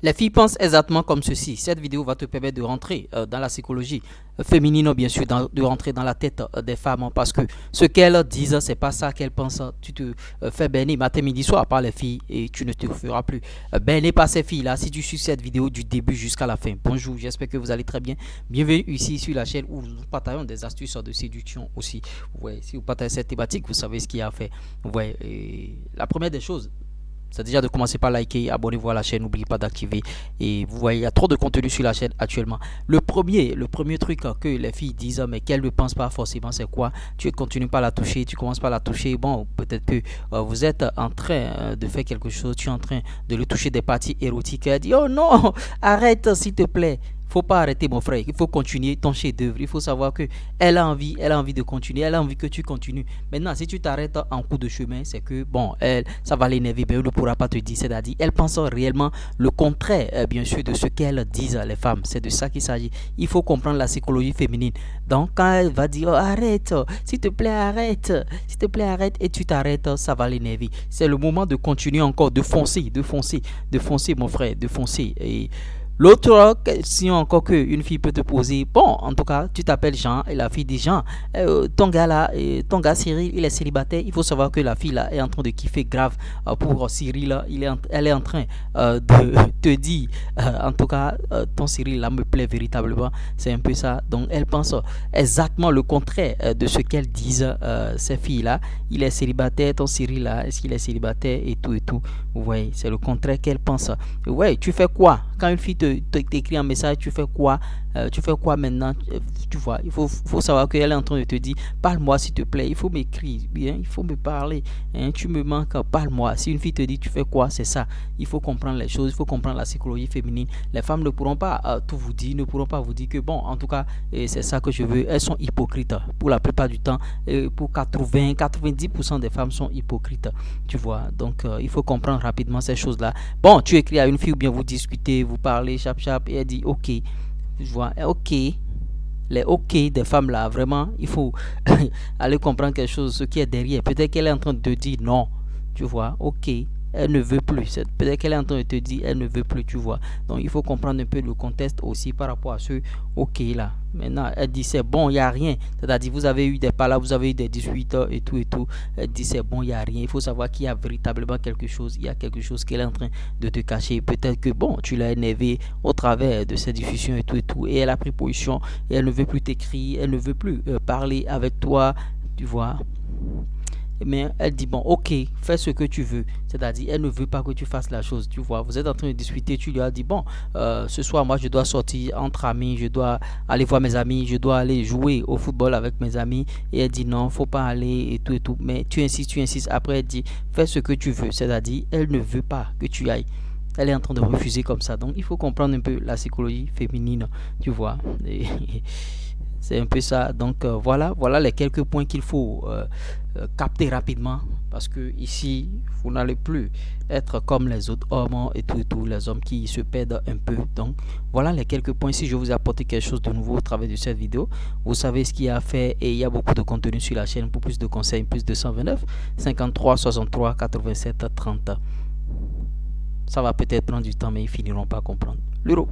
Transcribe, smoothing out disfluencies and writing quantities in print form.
Les filles pensent exactement comme ceci. Cette vidéo va te permettre de rentrer dans la psychologie féminine, bien sûr, de rentrer dans la tête des femmes, parce que ce qu'elles disent, c'est pas ça qu'elles pensent. Tu te fais berner matin, midi, soir par les filles et tu ne te feras plus berner par ces filles-là si tu suis cette vidéo du début jusqu'à la fin. Bonjour, j'espère que vous allez très bien. Bienvenue ici sur la chaîne où nous partageons des astuces de séduction aussi. Ouais, si vous partagez cette thématique, vous savez ce qu'il y a à faire. Ouais, la première des choses, c'est déjà de commencer par liker, abonnez-vous à la chaîne, n'oubliez pas d'activer. Et vous voyez, il y a trop de contenu sur la chaîne actuellement. Le premier truc que les filles disent, mais qu'elles ne pensent pas forcément, c'est quoi? Tu continues pas à la toucher, tu commences pas à la toucher. Bon, peut-être que vous êtes en train de faire quelque chose, tu es en train de le toucher des parties érotiques. Elle dit, oh non, arrête s'il te plaît. Faut pas arrêter mon frère, il faut continuer ton chef-d'œuvre. Il faut savoir que elle a envie de continuer, elle a envie que tu continues. Maintenant, si tu t'arrêtes en cours de chemin, c'est que bon, elle, ça va l'énerver, mais elle ne pourra pas te dire. C'est-à-dire, elle pense réellement le contraire, bien sûr, de ce qu'elles disent les femmes. C'est de ça qu'il s'agit. Il faut comprendre la psychologie féminine. Donc, quand elle va dire, oh, arrête, s'il te plaît, arrête, s'il te plaît, arrête, et tu t'arrêtes, ça va l'énerver. C'est le moment de continuer encore, de foncer, de foncer, de foncer, mon frère, de foncer. Et l'autre question encore qu'une fille peut te poser, bon, en tout cas, tu t'appelles Jean et la fille dit Jean, ton gars là, ton gars Cyril, il est célibataire. Il faut savoir que la fille là est en train de kiffer grave pour Cyril. Là, elle est en train de te dire, en tout cas, ton Cyril là me plaît véritablement. C'est un peu ça. Donc, elle pense exactement le contraire de ce qu'elles disent, ces filles là. Il est célibataire, ton Cyril là, est-ce qu'il est célibataire et tout et tout. Vous voyez, c'est le contraire qu'elle pense. Ouais, tu fais quoi quand une fille t'écrit un message, tu fais quoi maintenant? Tu vois, faut savoir qu'elle est en train de te dire, parle-moi s'il te plaît, il faut m'écrire, bien, il faut me parler, hein, tu me manques, parle-moi. Si une fille te dit, tu fais quoi? C'est ça. Il faut comprendre les choses, il faut comprendre la psychologie féminine. Les femmes ne pourront pas tout vous dire, ne pourront pas vous dire que, bon, en tout cas, c'est ça que je veux. Elles sont hypocrites pour la plupart du temps. Pour 90% des femmes sont hypocrites, tu vois. Donc, il faut comprendre rapidement ces choses-là. Bon, tu écris à une fille ou bien vous discutez, vous parlez, chap chap, et elle dit ok. Tu vois, ok. Les ok des femmes là, vraiment, il faut aller comprendre quelque chose, ce qui est derrière. Peut-être qu'elle est en train de te dire non. Tu vois, ok. Elle ne veut plus. Peut-être qu'elle est en train de te dire elle ne veut plus, tu vois. Donc il faut comprendre un peu le contexte aussi par rapport à ce ok là. Maintenant, elle dit c'est bon, il n'y a rien. C'est-à-dire, vous avez eu des palabres, vous avez eu des 18 heures et tout et tout. Elle dit c'est bon, il n'y a rien. Il faut savoir qu'il y a véritablement quelque chose. Il y a quelque chose qu'elle est en train de te cacher. Peut-être que bon, tu l'as énervé au travers de ces discussions et tout et tout. Et elle a pris position et elle ne veut plus t'écrire, elle ne veut plus parler avec toi, tu vois. Mais elle dit bon ok, fais ce que tu veux, c'est-à-dire elle ne veut pas que tu fasses la chose, tu vois. Vous êtes en train de discuter, tu lui as dit bon, ce soir moi je dois sortir entre amis, je dois aller voir mes amis, je dois aller jouer au football avec mes amis. Et elle dit non, faut pas aller et tout, mais tu insistes, après elle dit fais ce que tu veux, c'est-à-dire elle ne veut pas que tu ailles. Elle est en train de refuser comme ça. Donc il faut comprendre un peu la psychologie féminine, tu vois. Et c'est un peu ça. Donc voilà les quelques points qu'il faut capter rapidement. Parce que ici, vous n'allez plus être comme les autres hommes et tout, les hommes qui se perdent un peu. Donc voilà les quelques points. Si je vous ai apporté quelque chose de nouveau au travers de cette vidéo, vous savez ce qu'il y a à faire et il y a beaucoup de contenu sur la chaîne. Pour plus de conseils, plus de 129 53 63 87 30. Ça va peut-être prendre du temps, mais ils finiront par comprendre. L'euro.